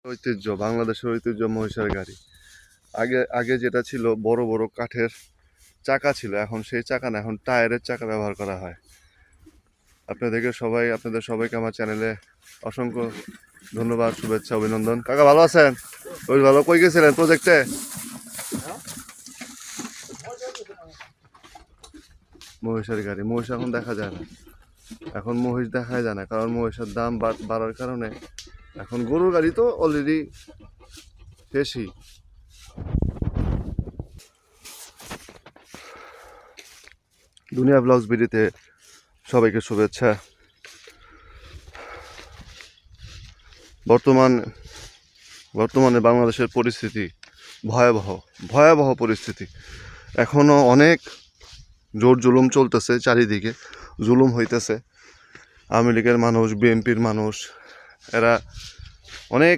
ঐতিহ্য, বাংলাদেশের ঐতিহ্য মহিষের গাড়ি। আগে আগে যেটা ছিল বড় বড় কাঠের চাকা ছিল, এখন সেই চাকা না, এখন টায়ারের চাকা ব্যবহার করা হয়। আপনাদের সবাইকে আমার চ্যানেলে অসংখ্য ধন্যবাদ, শুভেচ্ছা, অভিনন্দন। কাকা ভালো আছেন? ওই ভালো। কই গেছিলেন প্রজেক্টে? মহিষের গাড়ি, মহিষ এখন দেখা যায় না। এখন মহিষ দেখা যায় না, কারণ মহিষের দাম বাড়ার কারণে এখন গরুর গাড়ি তো অলরেডি বেশি। দুনিয়া ব্লগস ভিডিওতে সবাইকে শুভেচ্ছা। বর্তমানে বাংলাদেশের পরিস্থিতি ভয়াবহ পরিস্থিতি। এখনো অনেক জোর জুলুম চলতেছে, চারিদিকে জুলুম হইতেছে। আওয়ামী লীগের মানুষ, বিএনপির মানুষ, এরা অনেক